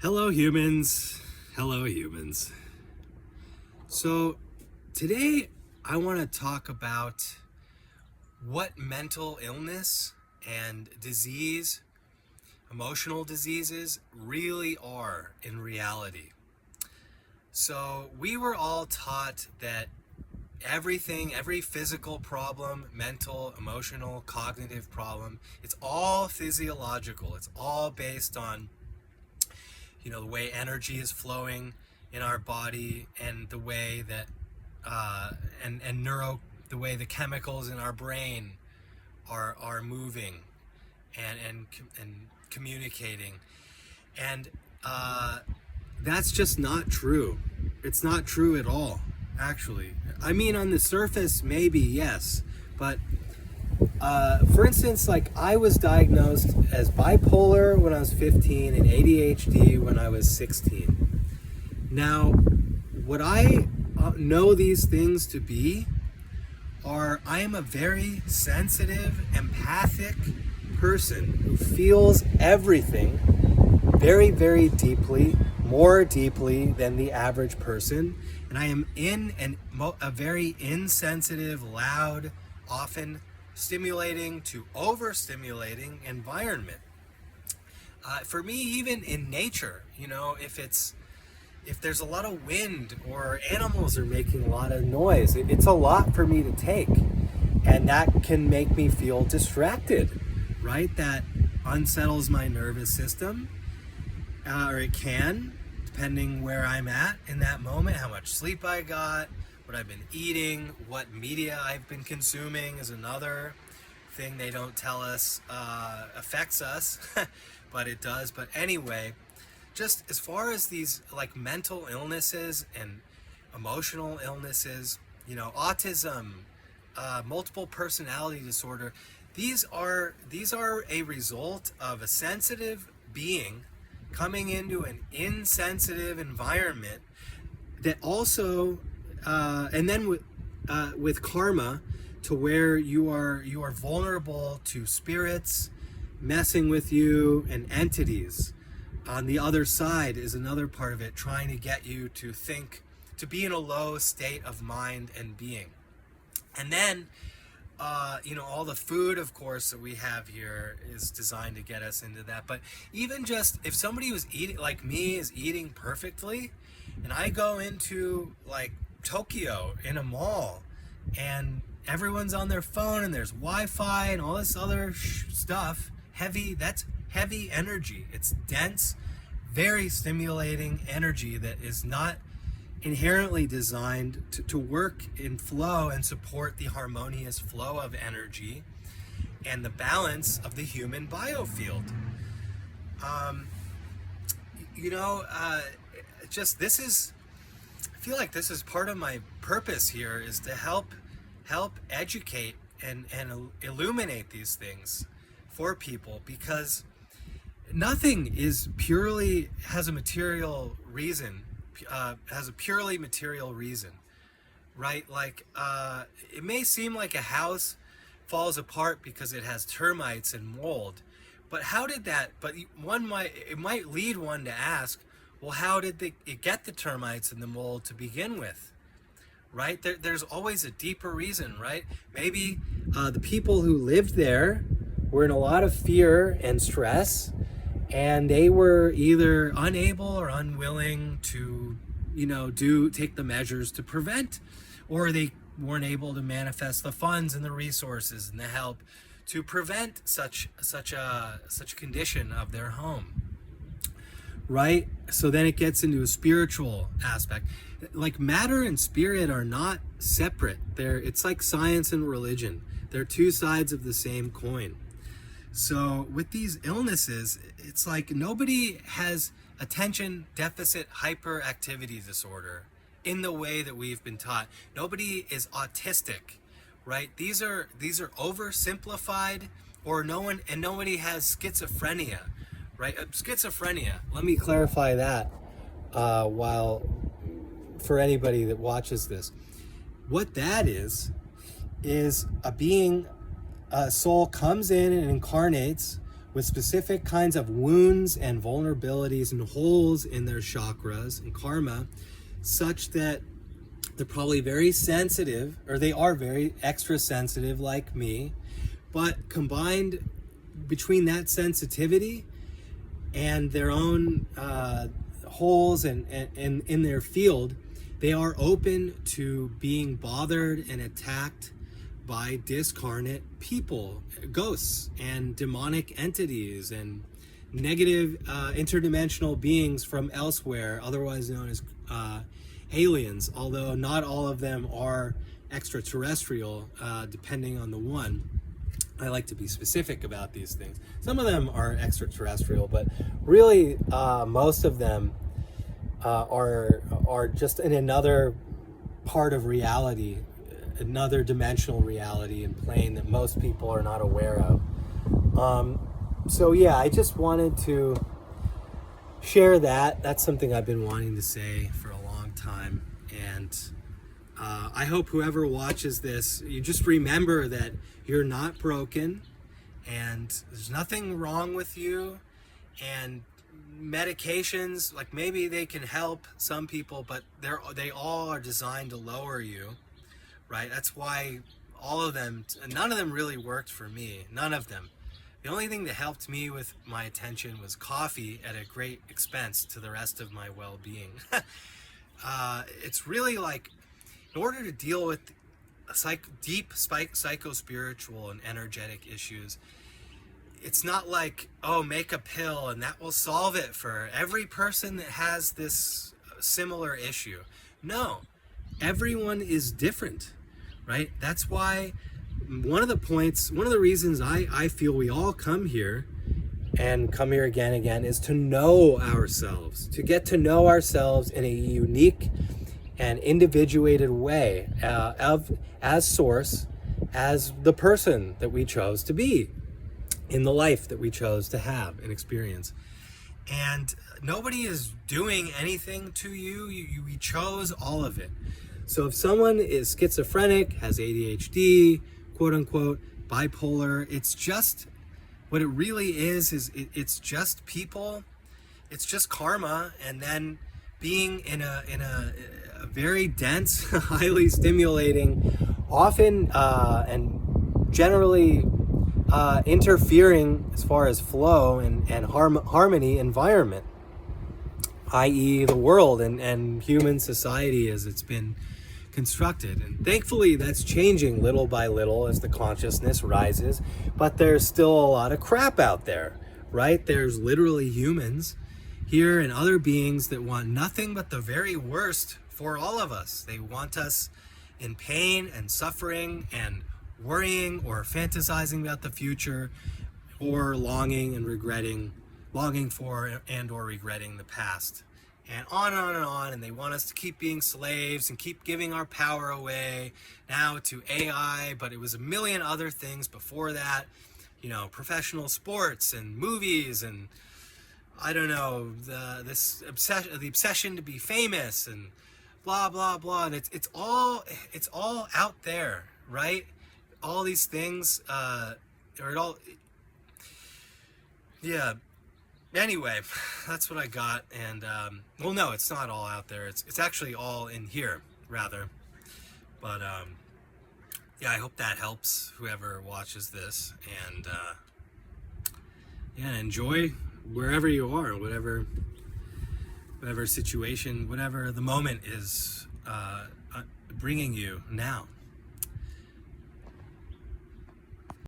Hello, humans. Hello, humans. So, today I want to talk about what mental illness and disease, emotional diseases, really are in reality. So, we were all taught that everything, every physical problem, mental, emotional, cognitive problem, it's all physiological. It's all based on the way energy is flowing in our body and the way that and the way the chemicals in our brain are moving and communicating, and that's just not true. It's not true at all, actually. I mean, on the surface maybe yes, but for instance, like, I was diagnosed as bipolar when I was 15 and ADHD when I was 16. Now, what I know these things to be are, I am a very sensitive, empathic person who feels everything very, very deeply, more deeply than the average person. And I am in a very insensitive, loud, often stimulating to overstimulating environment. For me, even in nature, if there's a lot of wind or animals are making a lot of noise, it's a lot for me to take, and that can make me feel distracted, right? That unsettles my nervous system, or it can, depending where I'm at in that moment, how much sleep I got, what I've been eating, what media I've been consuming is another thing they don't tell us affects us, but it does. But anyway, just as far as these like mental illnesses and emotional illnesses, autism, multiple personality disorder, these are a result of a sensitive being coming into an insensitive environment that also and then with karma, to where you are vulnerable to spirits messing with you, and entities on the other side is another part of it, trying to get you to think, to be in a low state of mind and being. And then all the food, of course, that we have here is designed to get us into that. But even just if somebody was eating like me, is eating perfectly, and I go into like Tokyo in a mall and everyone's on their phone and there's Wi-Fi and all this other stuff, that's heavy energy. It's dense, very stimulating energy that is not inherently designed to work in flow and support the harmonious flow of energy and the balance of the human biofield. I feel like this is part of my purpose here, is to help educate and illuminate these things for people, because nothing has a material reason, has a purely material reason, right? Like, it may seem like a house falls apart because it has termites and mold, but it might lead one to ask, well, how did it get the termites and the mold to begin with, right? There's always a deeper reason, right? Maybe the people who lived there were in a lot of fear and stress, and they were either unable or unwilling to, take the measures to prevent, or they weren't able to manifest the funds and the resources and the help to prevent such a condition of their home. Right? So then it gets into a spiritual aspect. Like, matter and spirit are not separate. It's like science and religion. They're two sides of the same coin. So with these illnesses, it's like nobody has attention deficit hyperactivity disorder in the way that we've been taught. Nobody is autistic, right? These are oversimplified, or nobody has schizophrenia. Right? Schizophrenia, let me clarify that for anybody that watches this. What that is a soul comes in and incarnates with specific kinds of wounds and vulnerabilities and holes in their chakras and karma, such that they're probably very sensitive, or they are very extra sensitive like me, but combined between that sensitivity and their own holes and in their field, they are open to being bothered and attacked by discarnate people, ghosts and demonic entities and negative interdimensional beings from elsewhere, otherwise known as aliens, although not all of them are extraterrestrial, depending on the one. I like to be specific about these things. Some of them are extraterrestrial, but really most of them are just in another part of reality, another dimensional reality and plane that most people are not aware of. So yeah, I just wanted to share that. That's something I've been wanting to say for a long time. And I hope whoever watches this, you just remember that you're not broken and there's nothing wrong with you. And medications, like, maybe they can help some people, but they all are designed to lower you, right? That's why all of them, none of them really worked for me. None of them. The only thing that helped me with my attention was coffee at a great expense to the rest of my well-being. It's really like, in order to deal with deep psycho-spiritual and energetic issues, it's not like, oh, make a pill and that will solve it for every person that has this similar issue. No, everyone is different, right? That's why one of the reasons I feel we all come here and come here again and again is to know ourselves, to get to know ourselves in a unique and individuated way, as source, as the person that we chose to be in the life that we chose to have and experience. And nobody is doing anything to you. We chose all of it. So if someone is schizophrenic, has ADHD, quote unquote, bipolar, it's just, what it really is it's just people, it's just karma, and then being in a very dense, highly stimulating, often and generally interfering as far as flow and harmony environment, i.e. the world and human society as it's been constructed. And thankfully that's changing little by little as the consciousness rises, but there's still a lot of crap out there, right? There's literally humans here and other beings that want nothing but the very worst for all of us. They want us in pain and suffering and worrying or fantasizing about the future, or longing for and or regretting the past, and on and on and on. And they want us to keep being slaves and keep giving our power away now to AI, but it was a million other things before that, professional sports and movies and I don't know, the obsession to be famous and blah blah blah. And it's all out there, right? All these things, yeah. Anyway, that's what I got. And well, no, it's not all out there. It's actually all in here, rather. But yeah, I hope that helps whoever watches this. And yeah, enjoy wherever you are, whatever situation, whatever the moment is bringing you now.